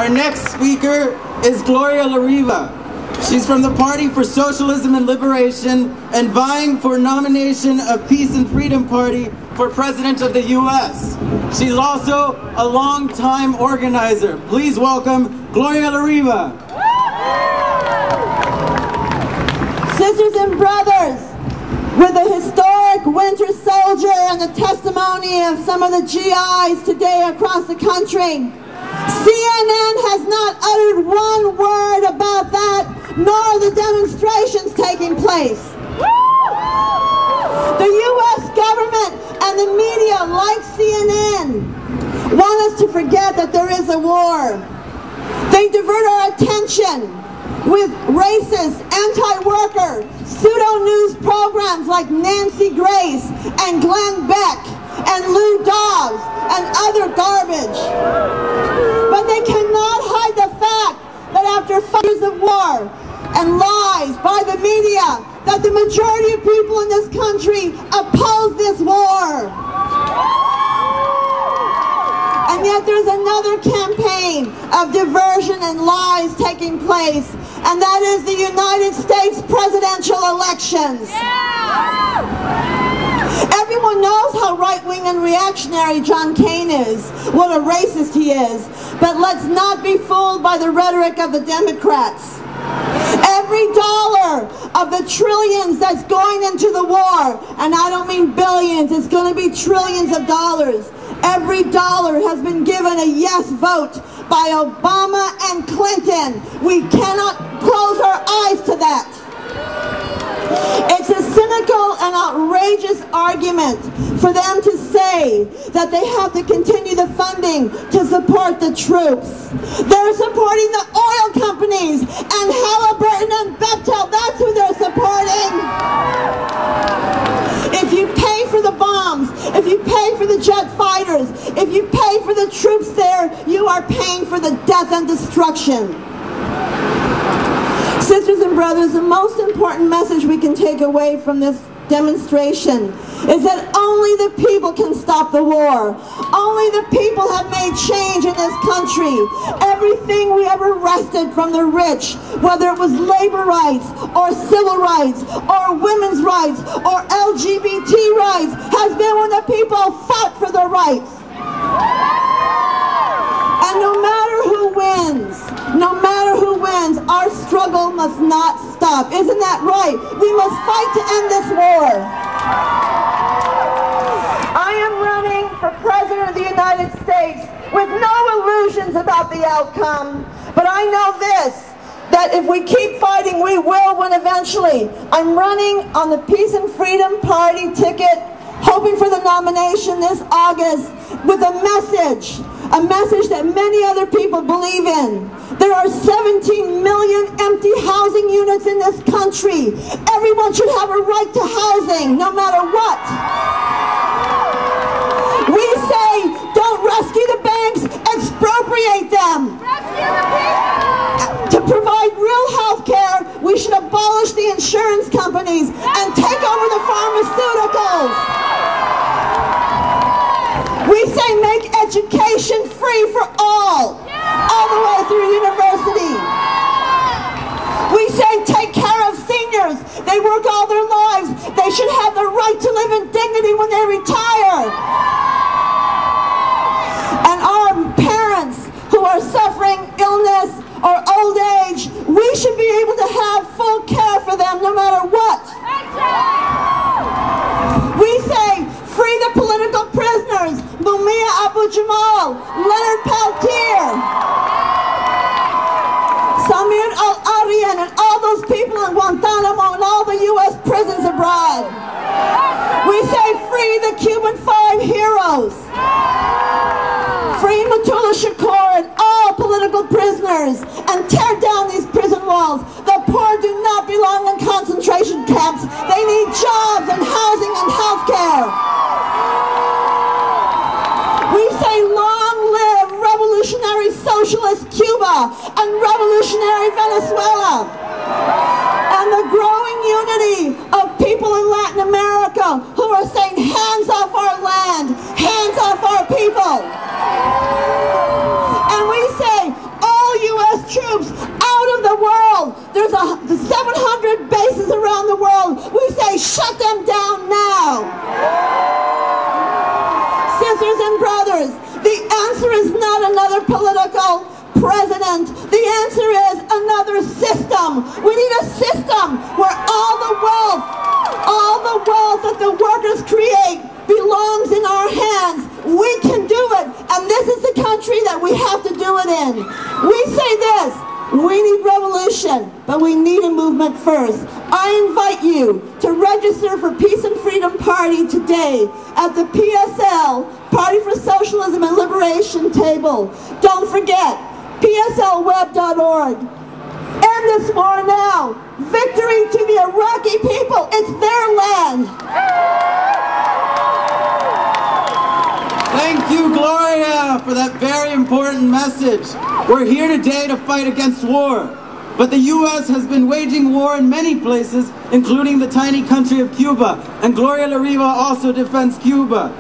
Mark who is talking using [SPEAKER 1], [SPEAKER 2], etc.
[SPEAKER 1] Our next speaker is Gloria La Riva. She's from the Party for Socialism and Liberation and vying for nomination of Peace and Freedom Party for President of the U.S. She's also a long-time organizer. Please welcome Gloria La Riva.
[SPEAKER 2] Sisters and brothers, with the historic Winter Soldier and the testimony of some of the GIs today across the country, CNN has not uttered one word about that, nor the demonstrations taking place. The U.S. government and the media, like CNN, want us to forget that there is a war. They divert our attention with racist, anti-worker, pseudo-news programs like Nancy Grace and Glenn Beck and Lou Dobbs and other garbage. But they cannot hide the fact that after 5 years of war and lies by the media, that the majority of people in this country oppose this war. And yet there's another campaign of diversion and lies taking place, and that is the United States presidential elections. Everyone knows how right-wing and reactionary John Cain is, what a racist he is, but let's not be fooled by the rhetoric of the Democrats. Every dollar of the trillions that's going into the war, and I don't mean billions, it's going to be trillions of dollars. Every dollar has been given a yes vote by Obama and Clinton. We cannot close our eyes to that. It's a cynical and outrageous argument for them to say that they have to continue the funding to support the troops. They're supporting the oil companies and Halliburton and Bechtel. That's who they're supporting. If you pay for the bombs, if you pay for the jet fighters, if you pay for the troops there, you are paying for the death and destruction. Sisters and brothers, the most important message we can take away from this demonstration is that only the people can stop the war. Only the people have made change in this country. Everything we ever wrested from the rich, whether it was labor rights or civil rights or women's rights or LGBT rights, has been when the people fought for their rights. And no matter who wins, our struggle must not stop. Isn't that right? We must fight to end this war. I am running for President of the United States with no illusions about the outcome, but I know this, that if we keep fighting, we will win eventually. I'm running on the Peace and Freedom Party ticket, hoping for the nomination this August with a message that many other people believe in. There are 17 million empty housing units in this country. Everyone should have a right to housing, no matter what. We say, don't rescue the banks, expropriate them. To provide real health care, we should abolish the insurance companies and take over the pharmaceuticals. We say make education free for all the way through university. We say take care of seniors. They work all their lives. They should have the right to live in dignity when they retire. And our parents who are suffering illness or old age, we should be able to have full care for them no matter what. We say free the political prisoners, Mumia Abu-Jamal, Leonard Peltier, Samir al-Arian, and all those people in Guantanamo and all the U.S. prisons abroad. We say free the Cuban 5 heroes, free Mutula Shakur and all political prisoners, and tear down these prison walls. The poor do not belong in concentration camps. They need jobs and housing and health care. We say long live revolutionary socialist Cuba and revolutionary Venezuela. And the growing unity of people in Latin America who are saying hands off our land, hands off our people. And we say all political president. The answer is another system. We need a system where all the wealth that the workers create belongs in our hands. We can do it, and this is the country that we have to do it in. We say this: we need revolution, but we need a movement first. I invite you to register for Peace and Freedom Party today at the PSL, Party for Socialism and Liberation table. Don't forget, pslweb.org. End this war now. Victory to the Iraqi people. It's their land.
[SPEAKER 1] Thank you, Gloria, for that very important message. We're here today to fight against war. But the U.S. has been waging war in many places, including the tiny country of Cuba. And Gloria La Riva also defends Cuba.